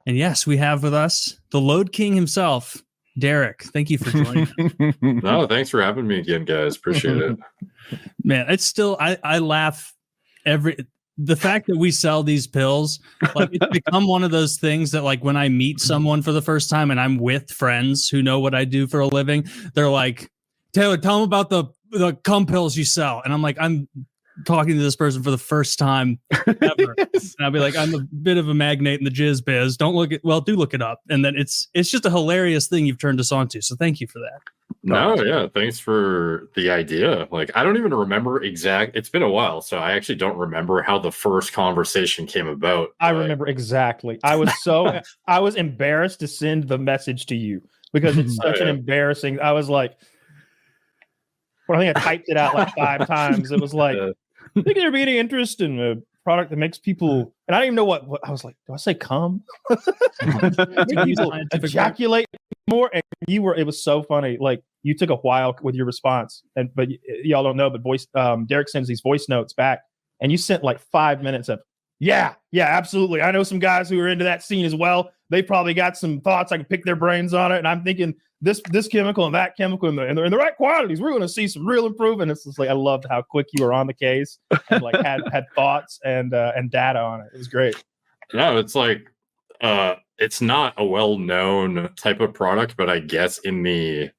And yes, we have with us the Load King himself, Derek. Thank you for joining. No, thanks for having me again, guys. Appreciate it. Man, it's still I laugh the fact that we sell these pills, like it's become one of those things that like when I meet someone for the first time and I'm with friends who know what I do for a living, they're like, Taylor, tell them about the cum pills you sell. And I'm like, I'm talking to this person for the first time ever. And I'll be like, I'm a bit of a magnate in the jizz biz. Do look it up. And then it's just a hilarious thing you've turned us on to. So thank you for that. No, yeah, thanks for the idea. Like, I don't even remember it's been a while, so I actually don't remember how the first conversation came about. I remember exactly. I was embarrassed to send the message to you because it's such an embarrassing. I was like, well, I think I typed it out like 5 times. It was like, I think there be any interest in a product that makes people, and I didn't even know what I was like. Do I say cum? Make people ejaculate more. And it was so funny. Like you took a while with your response, but y'all don't know, but Derek sends these voice notes back, and you sent like 5 minutes of, yeah, absolutely. I know some guys who are into that scene as well. They probably got some thoughts. I can pick their brains on it. And I'm thinking this chemical and that chemical and the right quantities, we're going to see some real improvement. It's just like, I loved how quick you were on the case and like had thoughts and data on it. It was great. No, it's like, it's not a well-known type of product, but I guess in the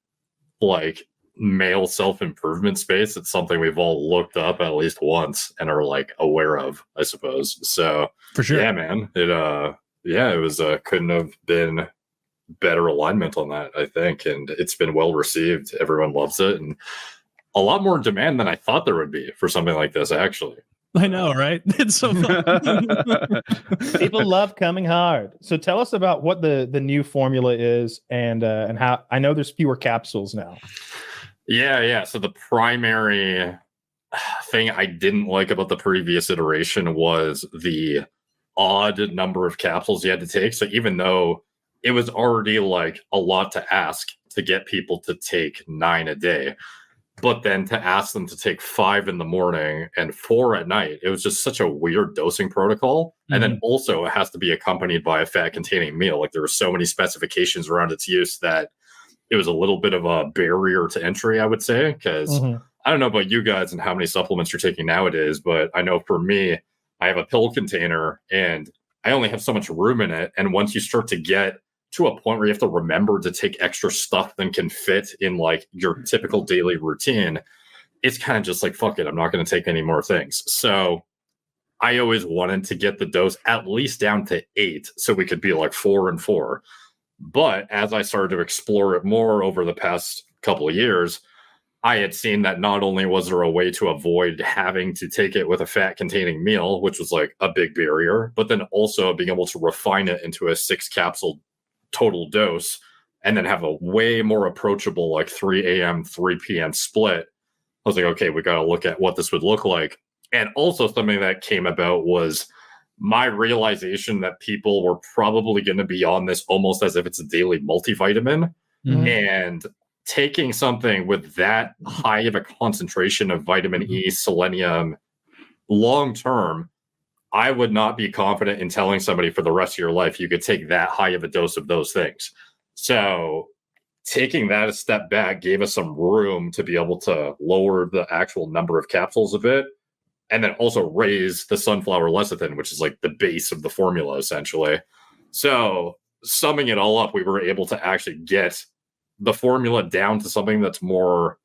like male self-improvement space, it's something we've all looked up at least once and are like aware of, I suppose. So for sure. Yeah, man. It was couldn't have been better alignment on that, I think. And it's been well received. Everyone loves it. And a lot more demand than I thought there would be for something like this, actually. I know, right? It's so fun. People love coming hard. So tell us about what the new formula is and how. I know there's fewer capsules now. Yeah. So the primary thing I didn't like about the previous iteration was the odd number of capsules you had to take. So even though it was already like a lot to ask to get people to take 9 a day, but then to ask them to take 5 in the morning and 4 at night, it was just such a weird dosing protocol. Mm-hmm. And then also it has to be accompanied by a fat containing meal. Like there were so many specifications around its use that it was a little bit of a barrier to entry, I would say, because I don't know about you guys and how many supplements you're taking nowadays, but I know for me, I have a pill container and I only have so much room in it. And once you start to get to a point where you have to remember to take extra stuff than can fit in like your typical daily routine, it's kind of just like, fuck it, I'm not going to take any more things. So I always wanted to get the dose at least down to 8 so we could be like 4 and 4. But as I started to explore it more over the past couple of years, I had seen that not only was there a way to avoid having to take it with a fat containing meal, which was like a big barrier, but then also being able to refine it into a 6 capsule total dose and then have a way more approachable like 3 a.m., 3 p.m. split. I was like, okay, we got to look at what this would look like. And also something that came about was my realization that people were probably going to be on this almost as if it's a daily multivitamin. Mm-hmm. And taking something with that high of a concentration of vitamin E, selenium, long-term, I would not be confident in telling somebody for the rest of your life you could take that high of a dose of those things. So taking that a step back gave us some room to be able to lower the actual number of capsules a bit, and then also raise the sunflower lecithin, which is like the base of the formula, essentially. So summing it all up, we were able to actually get the formula down to something that's more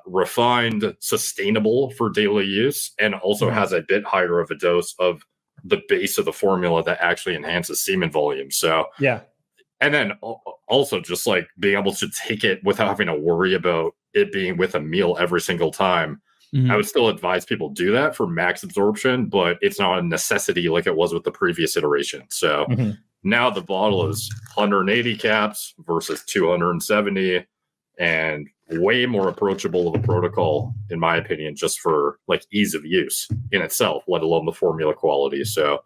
refined, sustainable for daily use, and also has a bit higher of a dose of the base of the formula that actually enhances semen volume. So yeah. And then also just like being able to take it without having to worry about it being with a meal every single time. Mm-hmm. I would still advise people do that for max absorption, but it's not a necessity like it was with the previous iteration. So now the bottle is 180 caps versus 270 and way more approachable of a protocol, in my opinion, just for like ease of use in itself, let alone the formula quality. So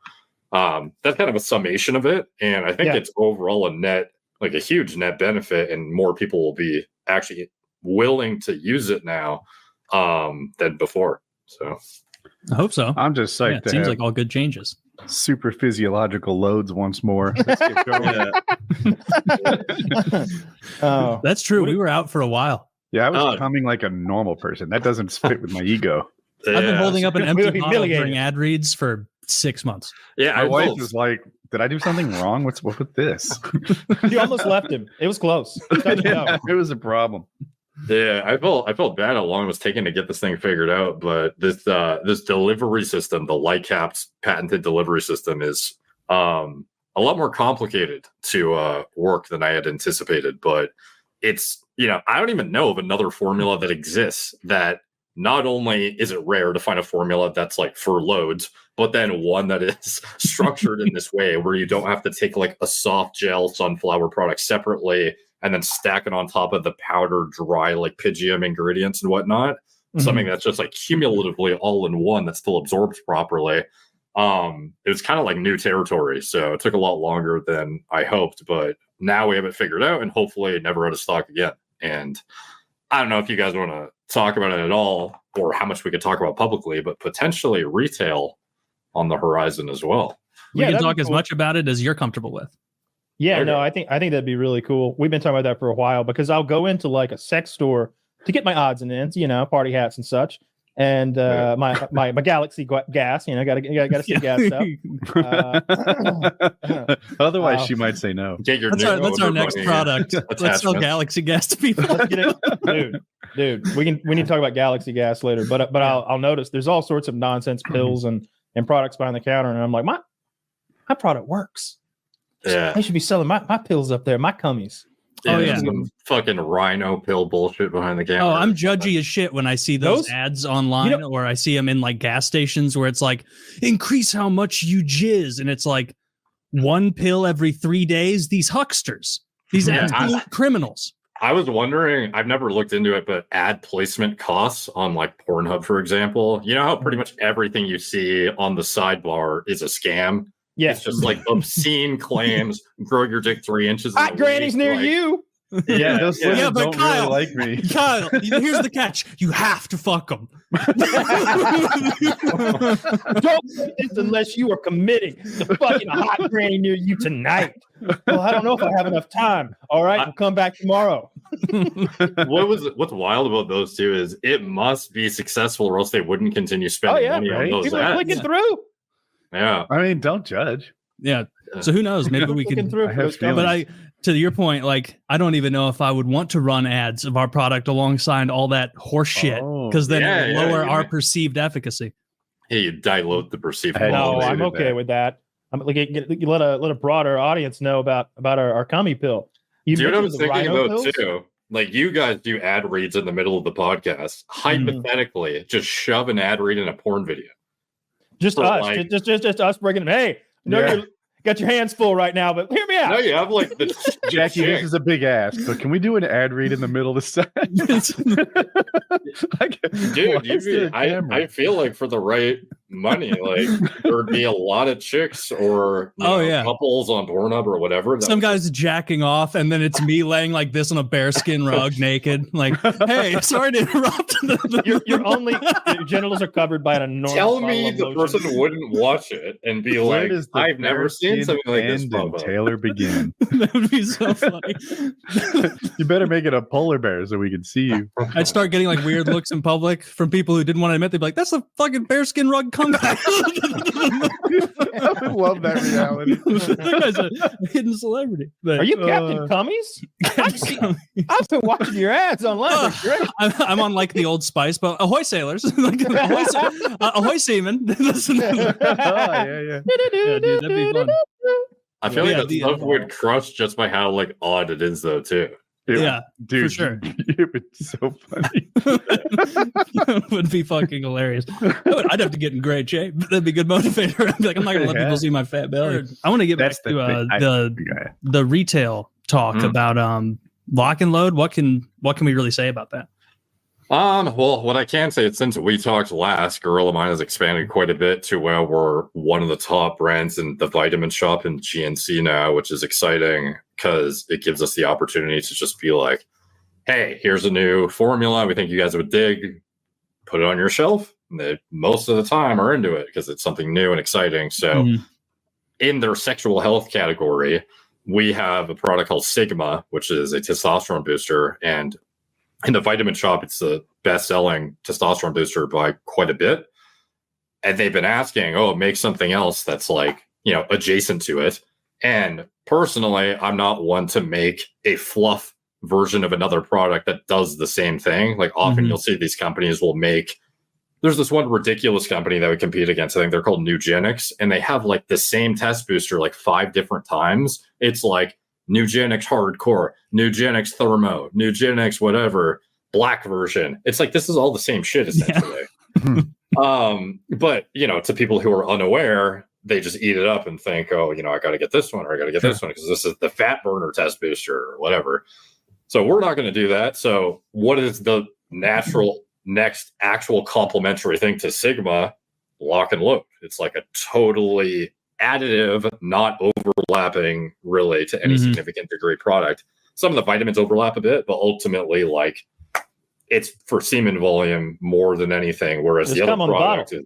that's kind of a summation of it. And I think it's overall a net, like a huge net benefit, and more people will be actually willing to use it now than before. So I hope so. I'm just psyched. It seems like all good changes. super physiological loads once more. Let's get going. Oh, That's true. We were out for a while. Yeah, I was coming like a normal person. That doesn't fit with my ego. I've been holding up an empty bottle humiliated. during ad reads for 6 months. Yeah, My wife was like, "Did I do something wrong? What's with this?" you almost left him. It was close. Yeah, it was a problem. Yeah, I felt bad how long it was taking to get this thing figured out, but this delivery system, the Lightcap's patented delivery system, is a lot more complicated to work than I had anticipated. But it's, I don't even know of another formula that exists that not only is it rare to find a formula that's like for loads, but then one that is structured in this way where you don't have to take like a soft gel sunflower product separately and then stack it on top of the powdered dry like Pygium ingredients and whatnot. Mm-hmm. Something that's just like cumulatively all in one that still absorbs properly. It was kind of like new territory, so it took a lot longer than I hoped, but now we have it figured out and hopefully never out of stock again. And I don't know if you guys want to talk about it at all or how much we could talk about publicly, but potentially retail on the horizon as well. We can talk as much about it as you're comfortable with. Yeah, Okay. no, I think that'd be really cool. We've been talking about that for a while because I'll go into like a sex store to get my odds and ends, party hats and such, and my Galaxy gas, gotta see gas stuff. Otherwise, she might say no. Get your That's our next product. Let's sell Galaxy gas to people. Let's get it. Dude. We need to talk about Galaxy gas later, but I'll notice there's all sorts of nonsense pills and products behind the counter, and I'm like, my product works. Yeah, I should be selling my pills up there, my cummies. Some fucking rhino pill bullshit behind the camera. Oh, I'm judgy as shit when I see those ads online or I see them in like gas stations where it's like, increase how much you jizz. And it's like one pill every 3 days. These hucksters, these absolute criminals. I was wondering, I've never looked into it, but ad placement costs on like Pornhub, for example, you know how pretty much everything you see on the sidebar is a scam? Yeah. It's just like obscene claims, grow your dick 3 inches. Hot grannies near you. Yeah, those women but don't Kyle, really like me. Kyle, here's the catch. You have to fuck them. Don't do this unless you are committing to fucking a hot granny near you tonight. Well, I don't know if I have enough time. All right, we'll come back tomorrow. What's wild about those two is it must be successful or else they wouldn't continue spending money on those People ads. are clicking through. Yeah. I mean, don't judge. Yeah. So who knows? Maybe we can. But to your point, like I don't even know if I would want to run ads of our product alongside all that horse shit because then it would lower our perceived efficacy. Hey, you dilute the perceived. No, I'm okay with that. I'm like, you let a broader audience know about our cummy pill. Do you know what I was thinking about too? Like you guys do ad reads in the middle of the podcast. Hypothetically, just shove an ad read in a porn video. Just us, just us bringing it. Hey, you got your hands full right now, but hear me out. No, you have like the Jackie. This is a big ask, but can we do an ad read in the middle of the set? Dude, I feel like for the right money, like there'd be a lot of chicks or couples on Pornhub or whatever. Some guys jacking off, and then it's me laying like this on a bearskin rug, naked. Like, hey, sorry to interrupt. your genitals are covered by an enormous. Tell me the person wouldn't watch it and be like, I've never seen something like this. Taylor begin. That would be so funny. You better make it a polar bear so we can see you. I'd start getting like weird looks in public from people who didn't want to admit. They'd be like, "That's a fucking bearskin rug comeback." I would love that reality. That guy's a hidden celebrity. But, are you Captain Cummies? I've been watching your ads online. I'm on like the Old Spice, but ahoy sailors, like, ahoy seamen. Yeah, dude, that'd be fun. I feel like that stuff would crush just by how like odd it is, though, too. Yeah, dude, for sure. It would be so funny. It would be fucking hilarious. I'd have to get in great shape. That'd be a good motivator. I'd be like, I'm not gonna let people see my fat belly. I want to get back to the retail talk about lock and load. What can we really say about that? Well, what I can say is since we talked last, Gorilla Mine has expanded quite a bit to where we're one of the top brands in the vitamin shop in GNC now, which is exciting because it gives us the opportunity to just be like, hey, here's a new formula we think you guys would dig. Put it on your shelf. They most of the time are into it because it's something new and exciting. So in their sexual health category, we have a product called Sigma, which is a testosterone booster. And in the vitamin shop, it's the best-selling testosterone booster by quite a bit. And they've been asking, make something else that's like, adjacent to it. And personally, I'm not one to make a fluff version of another product that does the same thing. Like often you'll see these companies will make, there's this one ridiculous company that we compete against. I think they're called Nugenics, and they have like the same test booster like 5 different times. It's like Nugenics Hardcore, Nugenics Thermo, Nugenics whatever, black version. It's like, this is all the same shit essentially. But to people who are unaware, they just eat it up and think, I got to get this one or I got to get this one because this is the fat burner test booster or whatever. So we're not going to do that. So what is the natural next actual complementary thing to Sigma? Lock and load. It's like a totally additive, not overlapping really to any significant degree product. Some of the vitamins overlap a bit, but ultimately like it's for semen volume more than anything. Whereas the other product is,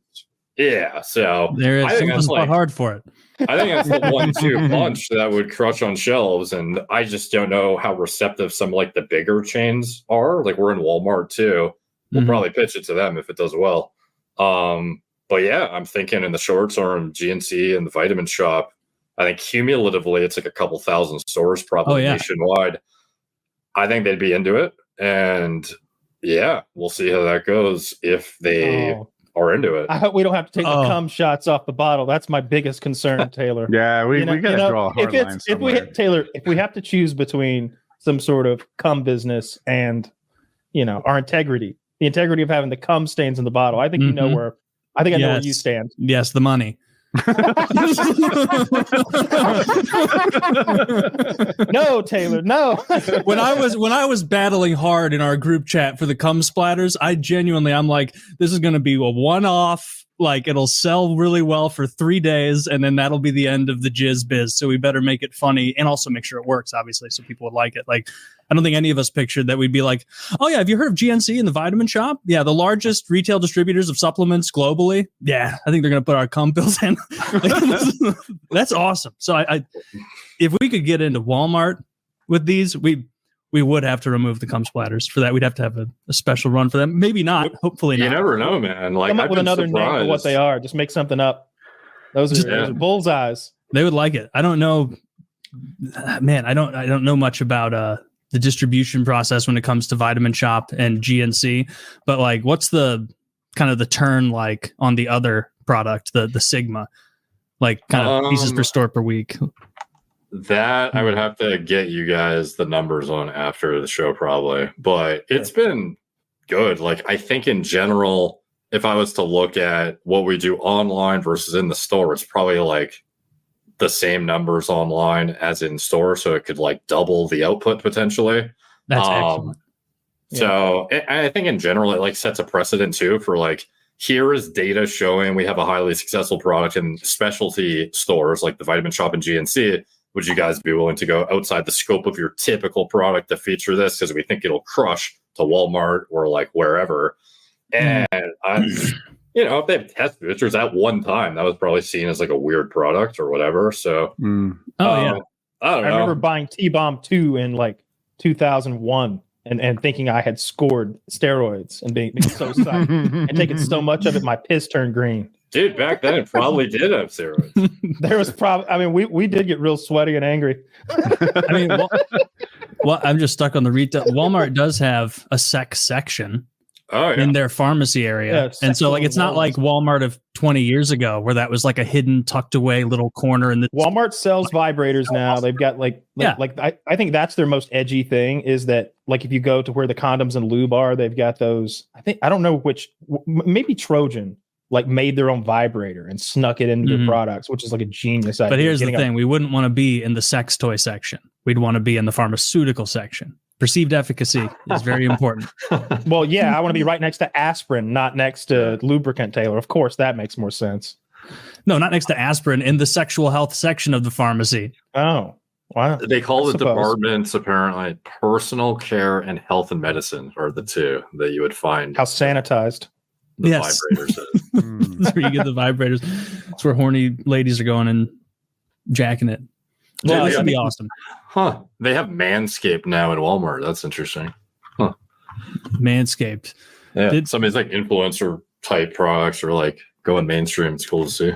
so there is something like, hard for it. I think that's the 1-2 punch that would crush on shelves, and I just don't know how receptive some like the bigger chains are. Like we're in Walmart too. We'll probably pitch it to them if it does well. But yeah, I'm thinking in the short term, GNC and the vitamin shop, I think cumulatively it's like a couple thousand stores probably nationwide. I think they'd be into it, and yeah, we'll see how that goes if they are into it. I hope we don't have to take the cum shots off the bottle. That's my biggest concern, Taylor. Yeah, we got to draw a hard line somewhere. If we have to choose between some sort of cum business and, our integrity, the integrity of having the cum stains in the bottle, I think I know where you stand. Yes, the money. No, Taylor, no. when I was battling hard in our group chat for the cum splatters, I'm like, this is going to be a one-off. Like it'll sell really well for 3 days, and then that'll be the end of the jizz biz. So we better make it funny and also make sure it works, obviously, so people would like it. Like I don't think any of us pictured that we'd be like, oh yeah, have you heard of GNC and the Vitamin Shop? Yeah, the largest retail distributors of supplements globally. Yeah, I think they're going to put our cum pills in. That's awesome. So I if we could get into Walmart with these, we would have to remove the cum splatters. For that, we'd have to have a special run for them. Maybe not. Hopefully not. You never know, man. Like come up with another name for what they are. Just make something up. Those are bullseyes. They would like it. I don't know, man. I don't know much about the distribution process when it comes to Vitamin Shop and GNC. But like, what's the kind of the turn like on the other product, the Sigma, like kind of pieces per store per week? That I would have to get you guys the numbers on after the show probably, but it's been good. Like I think in general, if I was to look at what we do online versus in the store, it's probably like the same numbers online as in store. So it could like double the output potentially. That's excellent. So I think in general, it like sets a precedent too for like, here is data showing we have a highly successful product in specialty stores like the Vitamin Shop and GNC. Would you guys be willing to go outside the scope of your typical product to feature this? Because we think it'll crush to Walmart or like wherever. And, if they have test boosters at one time, that was probably seen as like a weird product or whatever. So, I remember buying T-Bomb 2 in like 2001 and thinking I had scored steroids and being so psyched and taking so much of it, my piss turned green. Dude, back then it probably did have steroids. There was we did get real sweaty and angry. I mean, well, I'm just stuck on the retail. Walmart does have a sex section in their pharmacy area. Yeah, and so like it's not like Walmart of 20 years ago where that was like a hidden tucked away little corner in the Walmart sells vibrators now. They've got I think that's their most edgy thing is that like if you go to where the condoms and lube are, they've got those. I don't know which, maybe Trojan like made their own vibrator and snuck it into their products, which is like a genius idea. But here's the thing. We wouldn't want to be in the sex toy section. We'd want to be in the pharmaceutical section. Perceived efficacy is very important. Well, yeah, I want to be right next to aspirin, not next to lubricant, Taylor. Of course, that makes more sense. No, not next to aspirin, in the sexual health section of the pharmacy. Oh, wow. They call the departments apparently personal care and health and medicine are the two that you would find. How sanitized. The Yes. vibrators. That's where you get the vibrators. That's where horny ladies are going and jacking it. Yeah, This yeah. would be awesome. Huh. They have Manscaped now in Walmart. That's interesting. Manscaped. Yeah. Some of these like influencer type products are like going mainstream. It's cool to see.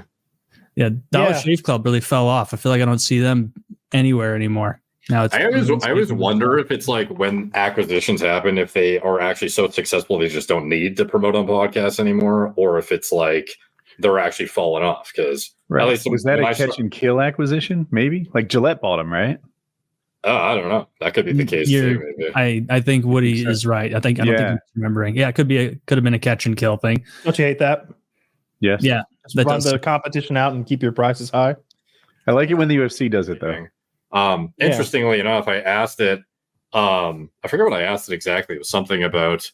Yeah, Dollar Yeah. Shave Club really fell off. I feel like I don't see them anywhere anymore. Now it's I always wonder if it's like when acquisitions happen, if they are actually so successful they just don't need to promote on podcasts anymore, or if it's like they're actually falling off. Because at least Was that when a I catch saw- and kill acquisition? Maybe like Gillette bought them, right? I don't know. That could be the case too. Maybe. I think Woody is right. I don't think he's remembering. Yeah, it could have been a catch and kill thing. Don't you hate that? Yes. Yeah, Just that run does. the competition out and keep your prices high. I like it when the UFC does it though. Interestingly enough, I asked it. I forget what I asked it exactly. It was something about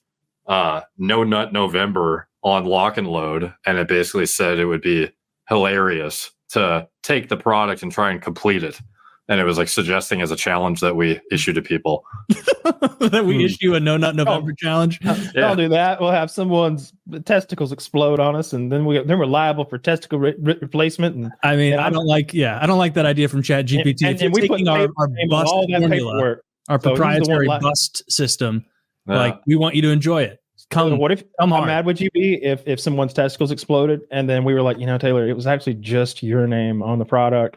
No Nut November on Lock and Load, and it basically said it would be hilarious to take the product and try and complete it. And it was like suggesting as a challenge that we issue to people. That we issue a No Nut November challenge. Don't do that. We'll have someone's testicles explode on us, and then we're liable for testicle replacement. And I mean, I don't like that idea from Chat GPT. and, If you're we put taking our bust all that formula, paperwork. our So he's the proprietary one bust system, Yeah. like we want you to enjoy it. Come, What if come how hard. mad would you be if someone's testicles exploded and then we were like, Taylor, it was actually just your name on the product.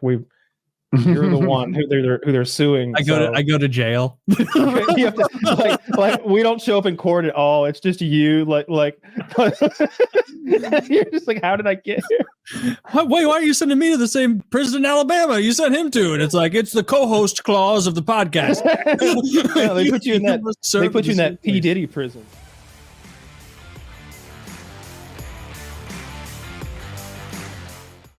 You're the one who they're suing. I go to jail. You have to, like we don't show up in court at all. It's just you. Like you're just like, how did I get here? Why aren't you sending me to the same prison in Alabama you sent him to? And it's like, it's the co-host clause of the podcast. Yeah, they put you in that. must serve They put you in the that same P place. Diddy prison.